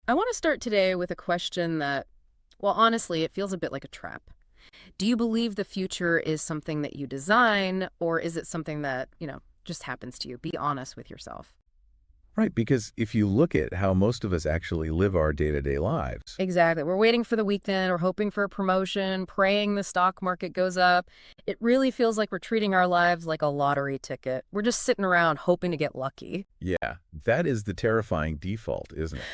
I want to start today with a question that, well, honestly, it feels a bit like a trap. Do you believe the future is something that you design, or is it something that, just happens to you? Be honest with yourself. Right, because if you look at how most of us actually live our day-to-day lives, Exactly. We're waiting for the weekend or hoping for a promotion, praying the stock market goes up. It really feels like we're treating our lives like a lottery ticket. We're just sitting around hoping to get lucky. yeah, that is the terrifying default, isn't it?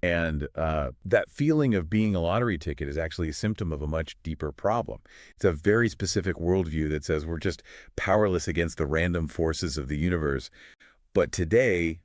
And that feeling of being a lottery ticket is actually a symptom of a much deeper problem. It's a very specific worldview that says we're just powerless against the random forces of the universe. But today,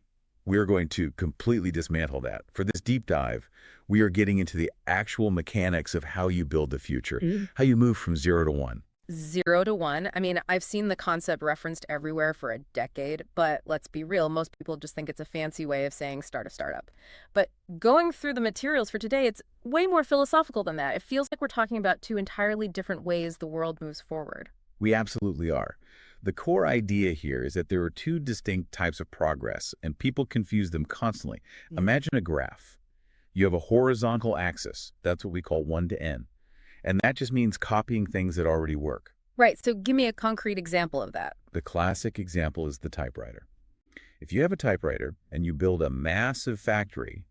we're going to completely dismantle that. For this deep dive, we are getting into the actual mechanics of how you build the future, how you move from 0 to 1. 0 to 1. I mean, I've seen the concept referenced everywhere for a decade, but let's be real, most people just think it's a fancy way of saying start a startup. But going through the materials for today, it's way more philosophical than that. It feels like we're talking about two entirely different ways the world moves forward. We absolutely are. The core idea here is that there are two distinct types of progress, and people confuse them constantly. Yeah. Imagine a graph. You have a horizontal axis. That's what we call 1 to n. And that just means copying things that already work. Right, so give me a concrete example of that. The classic example is the typewriter. If you have a typewriter and you build a massive factory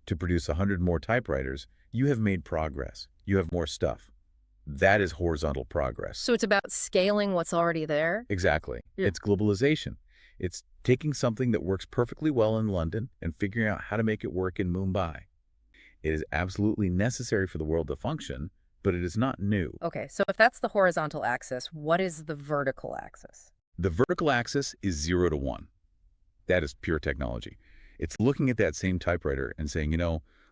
to produce 100 more typewriters, you have made progress. You have more stuff. That is horizontal progress. So it's about scaling what's already there? Exactly. Yeah. It's globalization. It's taking something that works perfectly well in London and figuring out how to make it work in Mumbai. It is absolutely necessary for the world to function, but it is not new. Okay, so if that's the horizontal axis, what is the vertical axis? The vertical axis is 0 to 1. That is pure technology. It's looking at that same typewriter and saying,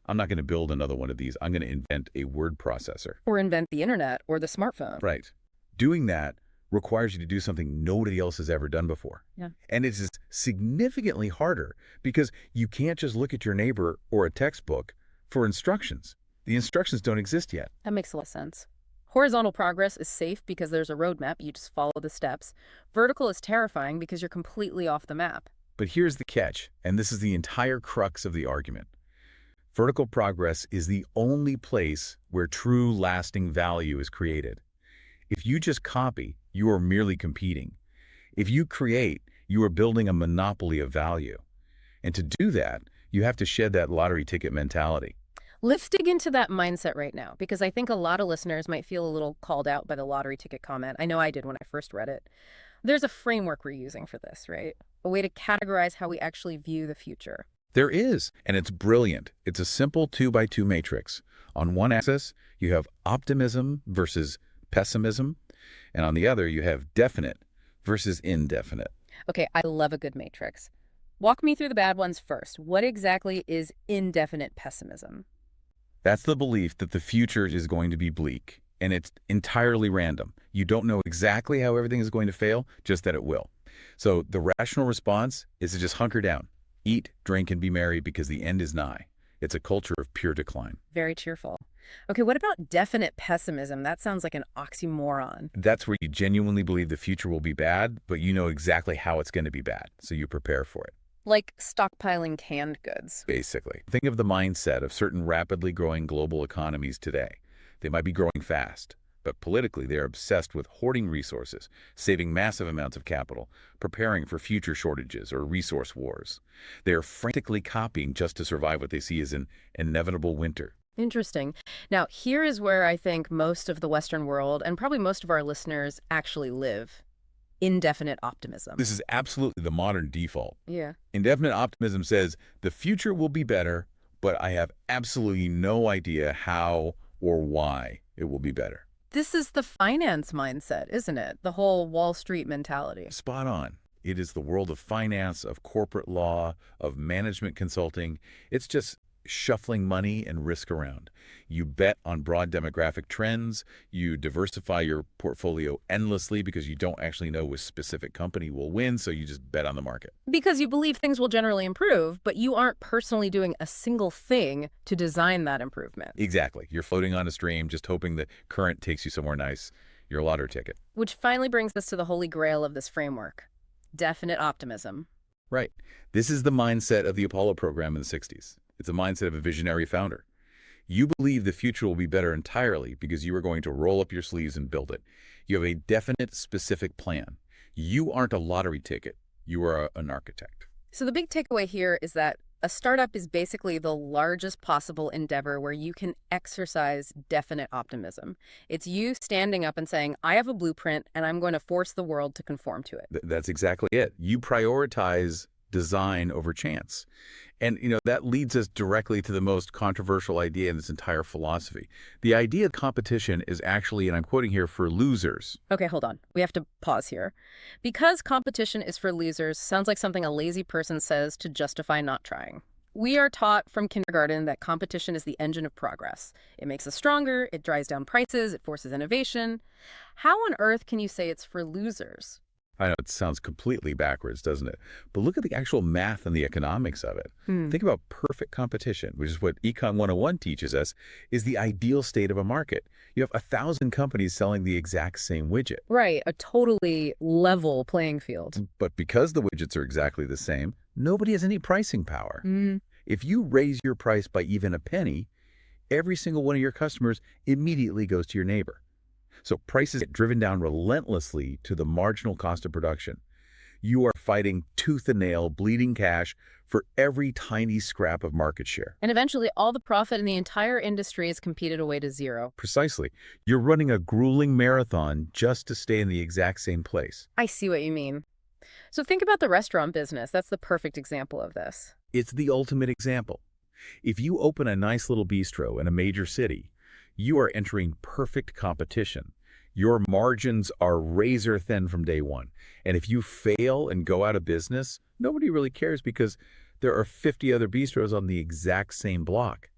I'm not going to build another one of these. I'm going to invent a word processor. Or invent the internet or the smartphone. Right. Doing that requires you to do something nobody else has ever done before. Yeah. And it is significantly harder because you can't just look at your neighbor or a textbook for instructions. The instructions don't exist yet. That makes a lot of sense. Horizontal progress is safe because there's a roadmap. You just follow the steps. Vertical is terrifying because you're completely off the map. But here's the catch, and this is the entire crux of the argument. Vertical progress is the only place where true lasting value is created. If you just copy, you are merely competing. If you create, you are building a monopoly of value. And to do that, you have to shed that lottery ticket mentality. Let's dig into that mindset right now, because I think a lot of listeners might feel a little called out by the lottery ticket comment. I know I did when I first read it. There's a framework we're using for this, right? A way to categorize how we actually view the future. There is, and it's brilliant. It's a simple 2x2 matrix. On one axis, you have optimism versus pessimism, and on the other, you have definite versus indefinite. Okay, I love a good matrix. Walk me through the bad ones first. What exactly is indefinite pessimism? That's the belief that the future is going to be bleak, and it's entirely random. You don't know exactly how everything is going to fail, just that it will. So the rational response is to just hunker down, eat, drink, and be merry because the end is nigh. It's a culture of pure decline. Very cheerful. Okay, what about definite pessimism? That sounds like an oxymoron. That's where you genuinely believe the future will be bad, but you know exactly how it's going to be bad, so you prepare for it. Like stockpiling canned goods. Basically, think of the mindset of certain rapidly growing global economies today. They might be growing fast, but politically they are obsessed with hoarding resources, saving massive amounts of capital, preparing for future shortages or resource wars. They are frantically copying just to survive what they see as an inevitable winter. Interesting. Now, here is where I think most of the Western world and probably most of our listeners actually live. Indefinite optimism. This is absolutely the modern default. Yeah. Indefinite optimism says the future will be better, but I have absolutely no idea how or why it will be better. This is the finance mindset, isn't it? The whole Wall Street mentality. Spot on. It is the world of finance, of corporate law, of management consulting. It's just shuffling money and risk around. You bet on broad demographic trends. You diversify your portfolio endlessly because you don't actually know which specific company will win, so you just bet on the market. Because you believe things will generally improve, but you aren't personally doing a single thing to design that improvement. Exactly. You're floating on a stream, just hoping the current takes you somewhere nice. Your lottery ticket. Which finally brings us to the holy grail of this framework. Definite optimism. Right. This is the mindset of the Apollo program in the 60s. It's a mindset of a visionary founder. You believe the future will be better entirely because you are going to roll up your sleeves and build it. You have a definite, specific plan. You aren't a lottery ticket. You are an architect. So the big takeaway here is that a startup is basically the largest possible endeavor where you can exercise definite optimism. It's you standing up and saying, I have a blueprint and I'm going to force the world to conform to it. That's exactly it. You prioritize design over chance. And, that leads us directly to the most controversial idea in this entire philosophy. The idea of competition is actually, and I'm quoting here, for losers. Okay, hold on. We have to pause here. Because competition is for losers sounds like something a lazy person says to justify not trying. We are taught from kindergarten that competition is the engine of progress. It makes us stronger, it drives down prices, it forces innovation. How on earth can you say it's for losers? I know it sounds completely backwards, doesn't it? But look at the actual math and the economics of it. Think about perfect competition, which is what Econ 101 teaches us, is the ideal state of a market. You have 1,000 companies selling the exact same widget. Right, a totally level playing field. But because the widgets are exactly the same, nobody has any pricing power. If you raise your price by even a penny, every single one of your customers immediately goes to your neighbor. So prices get driven down relentlessly to the marginal cost of production. You are fighting tooth and nail, bleeding cash for every tiny scrap of market share. And eventually, all the profit in the entire industry is competed away to zero. Precisely. You're running a grueling marathon just to stay in the exact same place. I see what you mean. So think about the restaurant business. That's the perfect example of this. It's the ultimate example. If you open a nice little bistro in a major city, you are entering perfect competition. Your margins are razor thin from day one. And if you fail and go out of business, nobody really cares because there are 50 other bistros on the exact same block.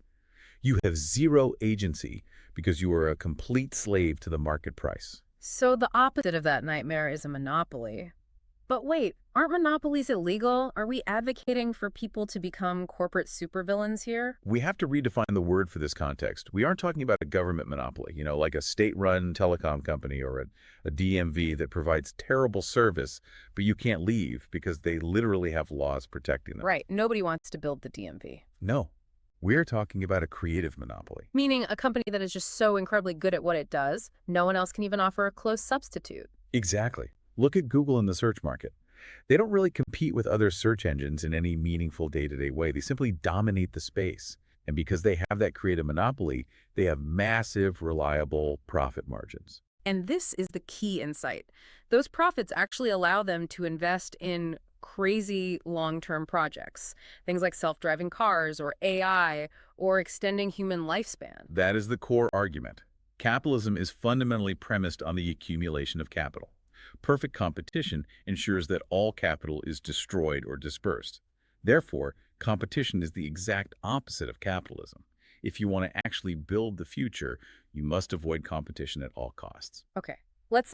You have zero agency because you are a complete slave to the market price. So the opposite of that nightmare is a monopoly. But wait, aren't monopolies illegal? Are we advocating for people to become corporate supervillains here? We have to redefine the word for this context. We aren't talking about a government monopoly, like a state-run telecom company or a DMV that provides terrible service, but you can't leave because they literally have laws protecting them. Right. Nobody wants to build the DMV. No. We're talking about a creative monopoly. Meaning a company that is just so incredibly good at what it does, no one else can even offer a close substitute. Exactly. Look at Google in the search market. They don't really compete with other search engines in any meaningful day-to-day way. They simply dominate the space. And because they have that creative monopoly, they have massive, reliable profit margins. And this is the key insight. Those profits actually allow them to invest in crazy long-term projects. Things like self-driving cars or AI or extending human lifespan. That is the core argument. Capitalism is fundamentally premised on the accumulation of capital. Perfect competition ensures that all capital is destroyed or dispersed. Therefore, competition is the exact opposite of capitalism. If you want to actually build the future, you must avoid competition at all costs. Okay,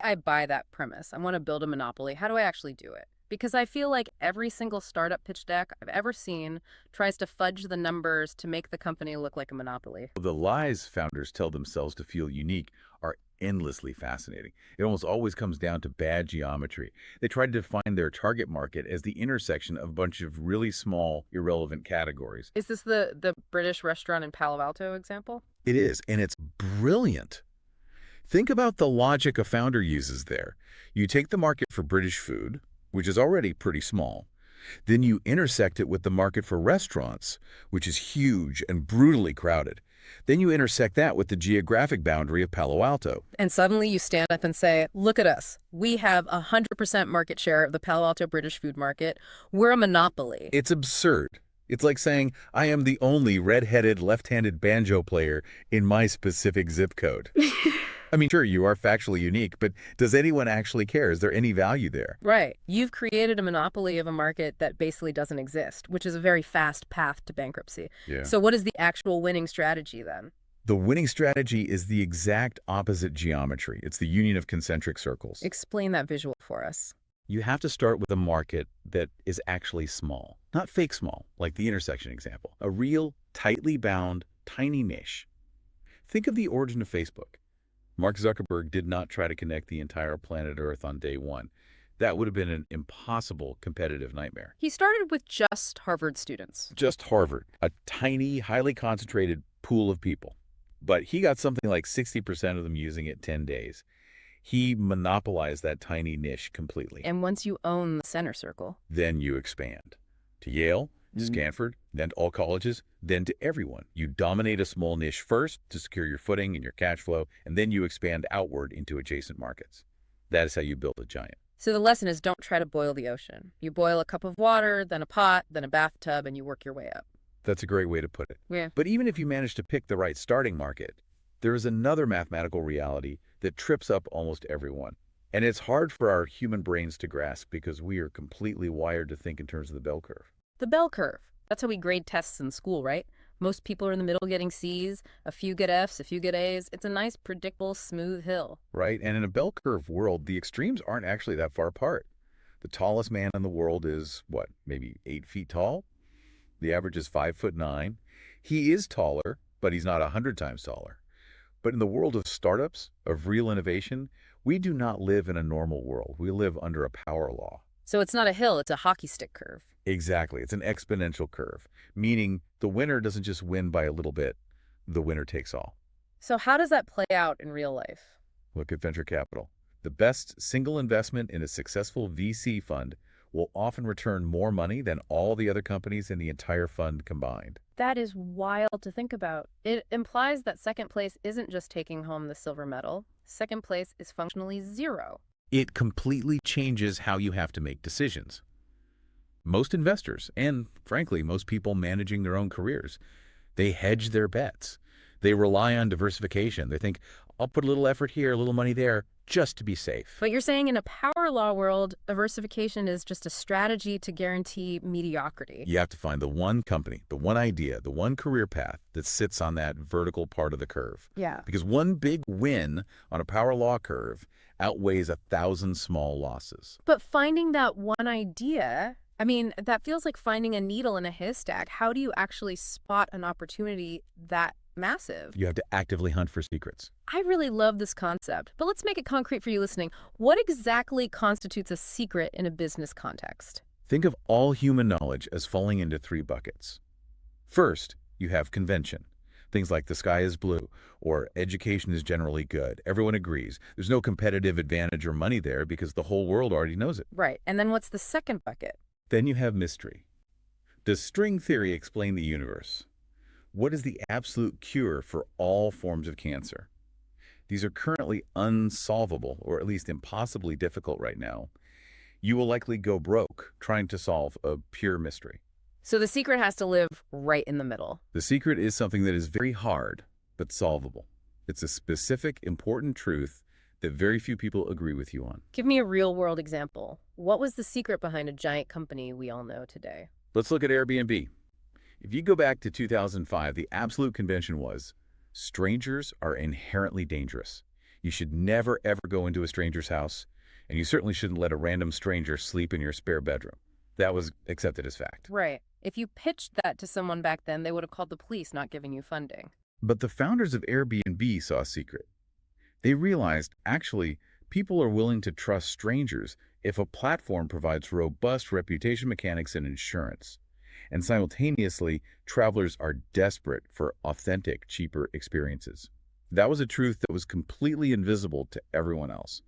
I buy that premise. I want to build a monopoly. How do I actually do it? Because I feel like every single startup pitch deck I've ever seen tries to fudge the numbers to make the company look like a monopoly. The lies founders tell themselves to feel unique are endlessly fascinating. It almost always comes down to bad geometry. They try to define their target market as the intersection of a bunch of really small, irrelevant categories. Is this the British restaurant in Palo Alto example? It is, and it's brilliant. Think about the logic a founder uses there. You take the market for British food, which is already pretty small. Then you intersect it with the market for restaurants, which is huge and brutally crowded. Then you intersect that with the geographic boundary of Palo Alto. And suddenly you stand up and say, look at us. We have 100% market share of the Palo Alto British food market. We're a monopoly. It's absurd. It's like saying, I am the only red-headed, left-handed banjo player in my specific zip code. I mean, sure, you are factually unique, but does anyone actually care? Is there any value there? Right. You've created a monopoly of a market that basically doesn't exist, which is a very fast path to bankruptcy. Yeah. So what is the actual winning strategy then? The winning strategy is the exact opposite geometry. It's the union of concentric circles. Explain that visual for us. You have to start with a market that is actually small, not fake small, like the intersection example. A real, tightly bound, tiny niche. Think of the origin of Facebook. Mark Zuckerberg did not try to connect the entire planet Earth on day one. That would have been an impossible competitive nightmare. He started with just Harvard students. Just Harvard, a tiny, highly concentrated pool of people. But he got something like 60% of them using it 10 days. He monopolized that tiny niche completely. And once you own the center circle, Then you expand. To Yale, to Stanford, then to all colleges, then to everyone. You dominate a small niche first to secure your footing and your cash flow, and then you expand outward into adjacent markets. That is how you build a giant. So the lesson is don't try to boil the ocean. You boil a cup of water, then a pot, then a bathtub, and you work your way up. That's a great way to put it. Yeah. But even if you manage to pick the right starting market, there is another mathematical reality that trips up almost everyone. And it's hard for our human brains to grasp because we are completely wired to think in terms of the bell curve. The bell curve. That's how we grade tests in school, right? Most people are in the middle getting C's, a few get F's, a few get A's. It's a nice, predictable, smooth hill. Right? And in a bell curve world, the extremes aren't actually that far apart. The tallest man in the world is, what, maybe 8 feet tall? The average is 5'9". He is taller, but he's not 100 times taller. But in the world of startups, of real innovation, we do not live in a normal world. We live under a power law. So it's not a hill, it's a hockey stick curve. Exactly. It's an exponential curve, meaning the winner doesn't just win by a little bit. The winner takes all. So how does that play out in real life? Look at venture capital. The best single investment in a successful VC fund will often return more money than all the other companies in the entire fund combined. That is wild to think about. It implies that second place isn't just taking home the silver medal. Second place is functionally zero. It completely changes how you have to make decisions. Most investors, and frankly, most people managing their own careers, they hedge their bets. They rely on diversification. They think, I'll put a little effort here, a little money there, just to be safe. But you're saying in a power law world, diversification is just a strategy to guarantee mediocrity. You have to find the one company, the one idea, the one career path that sits on that vertical part of the curve. Yeah. Because one big win on a power law curve outweighs 1,000 small losses. But finding that one idea, I mean, that feels like finding a needle in a haystack. How do you actually spot an opportunity that massive? You have to actively hunt for secrets. I really love this concept, but let's make it concrete for you listening. What exactly constitutes a secret in a business context? Think of all human knowledge as falling into 3 buckets. First, you have convention. Things like the sky is blue or education is generally good. Everyone agrees. There's no competitive advantage or money there because the whole world already knows it. Right. And then what's the second bucket? Then you have mystery. Does string theory explain the universe? What is the absolute cure for all forms of cancer? These are currently unsolvable, or at least impossibly difficult right now. You will likely go broke trying to solve a pure mystery. So the secret has to live right in the middle. The secret is something that is very hard, but solvable. It's a specific, important truth that very few people agree with you on. Give me a real-world example. What was the secret behind a giant company we all know today? Let's look at Airbnb. If you go back to 2005, the absolute convention was strangers are inherently dangerous. You should never, ever go into a stranger's house, and you certainly shouldn't let a random stranger sleep in your spare bedroom. That was accepted as fact. Right. If you pitched that to someone back then, they would have called the police, not giving you funding. But the founders of Airbnb saw a secret. They realized, actually, people are willing to trust strangers if a platform provides robust reputation mechanics and insurance. And simultaneously, travelers are desperate for authentic, cheaper experiences. That was a truth that was completely invisible to everyone else.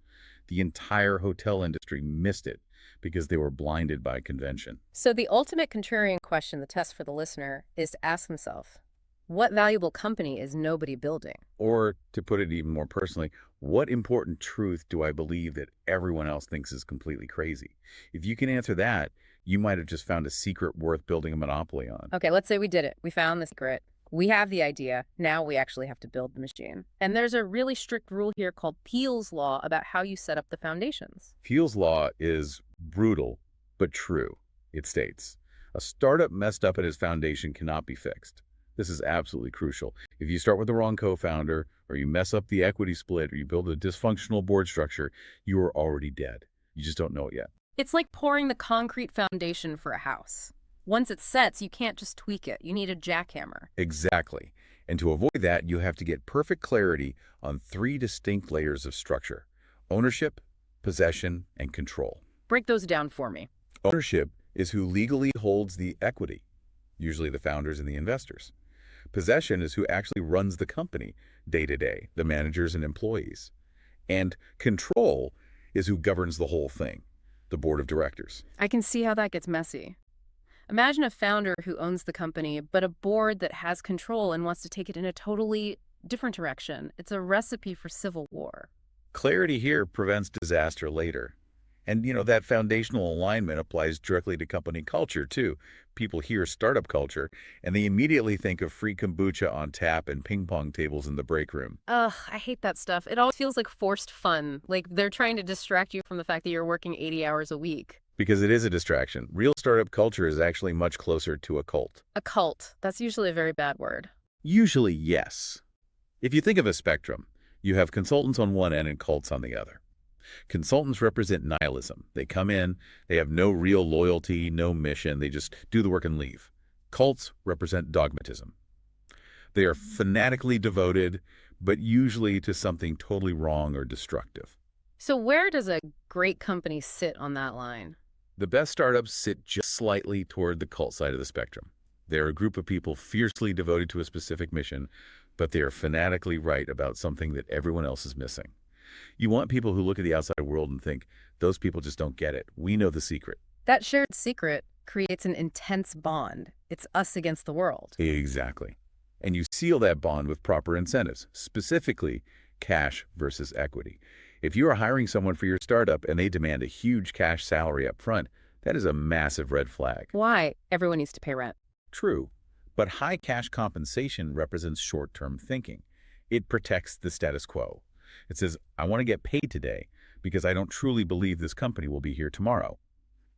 The entire hotel industry missed it because they were blinded by convention. So the ultimate contrarian question, the test for the listener, is to ask himself, what valuable company is nobody building? Or, to put it even more personally, what important truth do I believe that everyone else thinks is completely crazy? If you can answer that, you might have just found a secret worth building a monopoly on. Okay, let's say we did it. We found the secret. We have the idea. Now we actually have to build the machine. And there's a really strict rule here called Thiel's law about how you set up the foundations. Thiel's law is brutal, but true. It states, a startup messed up at its foundation cannot be fixed. This is absolutely crucial. If you start with the wrong co-founder, or you mess up the equity split, or you build a dysfunctional board structure, you are already dead. You just don't know it yet. It's like pouring the concrete foundation for a house. Once it sets, you can't just tweak it. You need a jackhammer. Exactly. And to avoid that, you have to get perfect clarity on 3 distinct layers of structure: ownership, possession, and control. Break those down for me. Ownership is who legally holds the equity, usually the founders and the investors. Possession is who actually runs the company day to day, the managers and employees. And control is who governs the whole thing, the board of directors. I can see how that gets messy. Imagine a founder who owns the company, but a board that has control and wants to take it in a totally different direction. It's a recipe for civil war. Clarity here prevents disaster later. And, that foundational alignment applies directly to company culture, too. People hear startup culture, and they immediately think of free kombucha on tap and ping pong tables in the break room. Ugh, I hate that stuff. It always feels like forced fun, like they're trying to distract you from the fact that you're working 80 hours a week. Because it is a distraction. Real startup culture is actually much closer to a cult. A cult. That's usually a very bad word. Usually, yes. If you think of a spectrum, you have consultants on one end and cults on the other. Consultants represent nihilism. They come in, they have no real loyalty, no mission, they just do the work and leave. Cults represent dogmatism. They are fanatically devoted, but usually to something totally wrong or destructive. So where does a great company sit on that line? The best startups sit just slightly toward the cult side of the spectrum. They're a group of people fiercely devoted to a specific mission, but they are fanatically right about something that everyone else is missing. You want people who look at the outside world and think, those people just don't get it. We know the secret. That shared secret creates an intense bond. It's us against the world. Exactly. And you seal that bond with proper incentives, specifically cash versus equity. If you are hiring someone for your startup and they demand a huge cash salary up front, that is a massive red flag. Why? Everyone needs to pay rent. True, but high cash compensation represents short-term thinking. It protects the status quo. It says, I want to get paid today because I don't truly believe this company will be here tomorrow.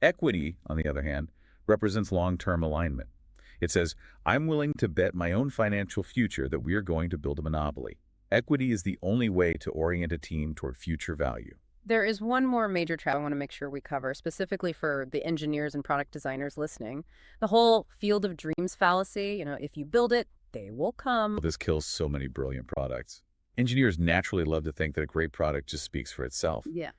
Equity, on the other hand, represents long-term alignment. It says, I'm willing to bet my own financial future that we are going to build a monopoly. Equity is the only way to orient a team toward future value. There is one more major trap I want to make sure we cover, specifically for the engineers and product designers listening. The whole field of dreams fallacy, if you build it, they will come. This kills so many brilliant products. Engineers naturally love to think that a great product just speaks for itself. Yeah.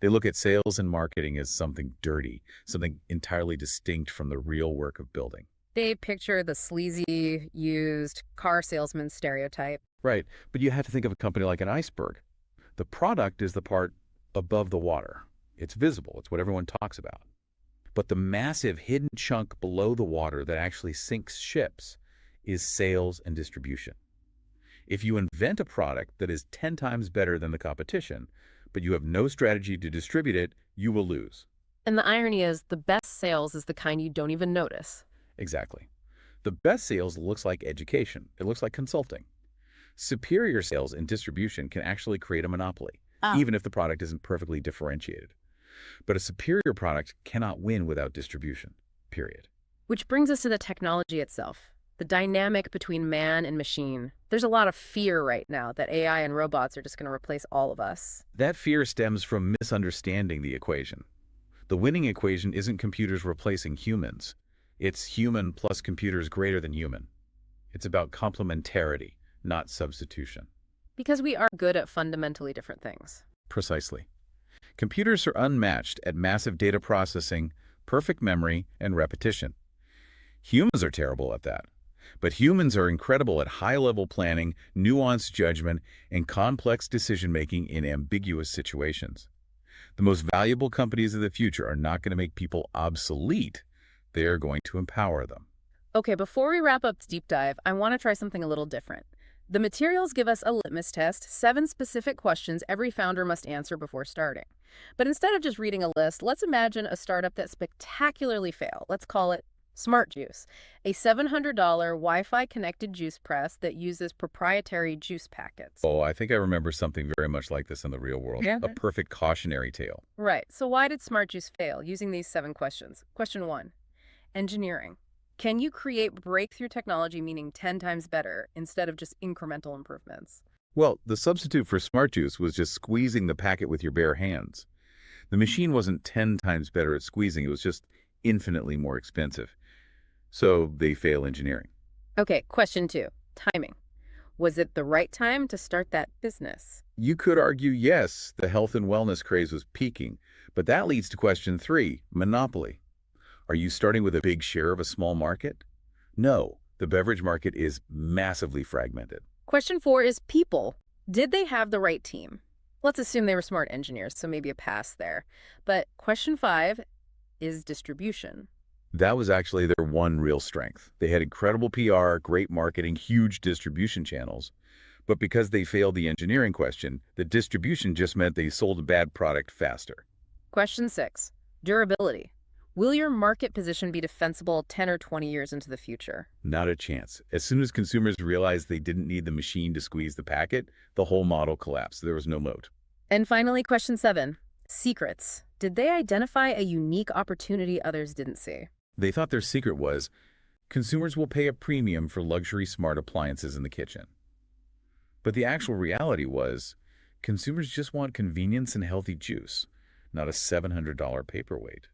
They look at sales and marketing as something dirty, something entirely distinct from the real work of building. They picture the sleazy, used car salesman stereotype. Right, but you have to think of a company like an iceberg. The product is the part above the water. It's visible. It's what everyone talks about. But the massive hidden chunk below the water that actually sinks ships is sales and distribution. If you invent a product that is 10 times better than the competition, but you have no strategy to distribute it, you will lose. And the irony is, the best sales is the kind you don't even notice. Exactly. The best sales looks like education. It looks like consulting. Superior sales and distribution can actually create a monopoly, even if the product isn't perfectly differentiated. But a superior product cannot win without distribution, period. Which brings us to the technology itself, the dynamic between man and machine. There's a lot of fear right now that AI and robots are just going to replace all of us. That fear stems from misunderstanding the equation. The winning equation isn't computers replacing humans. It's human plus computers greater than human. It's about complementarity, not substitution. Because we are good at fundamentally different things. Precisely. Computers are unmatched at massive data processing, perfect memory, and repetition. Humans are terrible at that. But humans are incredible at high-level planning, nuanced judgment, and complex decision-making in ambiguous situations. The most valuable companies of the future are not going to make people obsolete. They are going to empower them. Okay, before we wrap up this deep dive, I want to try something a little different. The materials give us a litmus test, 7 specific questions every founder must answer before starting. But instead of just reading a list, let's imagine a startup that spectacularly failed. Let's call it Smart Juice, a $700 Wi-Fi connected juice press that uses proprietary juice packets. Oh, I think I remember something very much like this in the real world. Yeah. A perfect cautionary tale. Right. So why did Smart Juice fail? Using these 7 questions. Question 1, engineering. Can you create breakthrough technology, meaning 10 times better, instead of just incremental improvements? Well, the substitute for Smart Juice was just squeezing the packet with your bare hands. The machine wasn't 10 times better at squeezing. It was just infinitely more expensive. So they fail engineering. Okay, question 2, timing. Was it the right time to start that business? You could argue, yes, the health and wellness craze was peaking, But that leads to question 3, monopoly. Are you starting with a big share of a small market? No, the beverage market is massively fragmented. Question 4 is people. Did they have the right team? Let's assume they were smart engineers, so maybe a pass there. But question 5 is distribution. That was actually their one real strength. They had incredible PR, great marketing, huge distribution channels. But because they failed the engineering question, the distribution just meant they sold a bad product faster. Question 6, durability. Will your market position be defensible 10 or 20 years into the future? Not a chance. As soon as consumers realized they didn't need the machine to squeeze the packet, the whole model collapsed. There was no moat. And finally, question 7, secrets. Did they identify a unique opportunity others didn't see? They thought their secret was consumers will pay a premium for luxury smart appliances in the kitchen. But the actual reality was consumers just want convenience and healthy juice, not a $700 paperweight.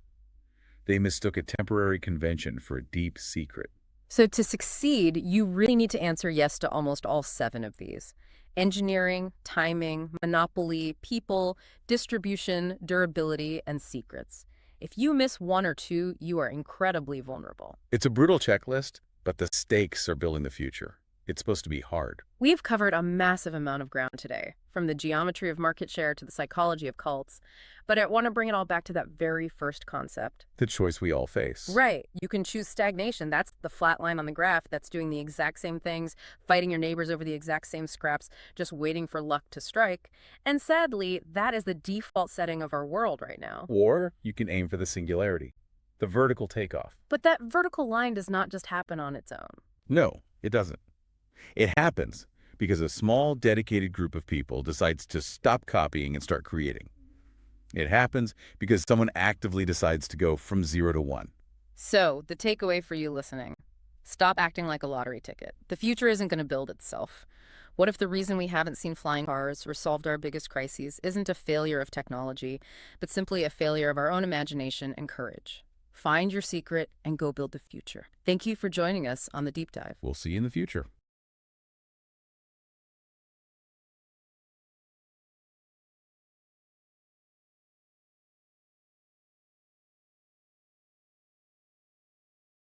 They mistook a temporary convention for a deep secret. So to succeed, you really need to answer yes to almost all 7 of these. Engineering, timing, monopoly, people, distribution, durability, and secrets. If you miss 1 or 2, you are incredibly vulnerable. It's a brutal checklist, but the stakes are building the future. It's supposed to be hard. We've covered a massive amount of ground today, from the geometry of market share to the psychology of cults, but I want to bring it all back to that very first concept. The choice we all face. Right. You can choose stagnation. That's the flat line on the graph that's doing the exact same things, fighting your neighbors over the exact same scraps, just waiting for luck to strike. And sadly, that is the default setting of our world right now. Or you can aim for the singularity, the vertical takeoff. But that vertical line does not just happen on its own. No, it doesn't. It happens because a small, dedicated group of people decides to stop copying and start creating. It happens because someone actively decides to go from 0 to 1. So, the takeaway for you listening, stop acting like a lottery ticket. The future isn't going to build itself. What if the reason we haven't seen flying cars or solved our biggest crises isn't a failure of technology, but simply a failure of our own imagination and courage? Find your secret and go build the future. Thank you for joining us on The Deep Dive. We'll see you in the future.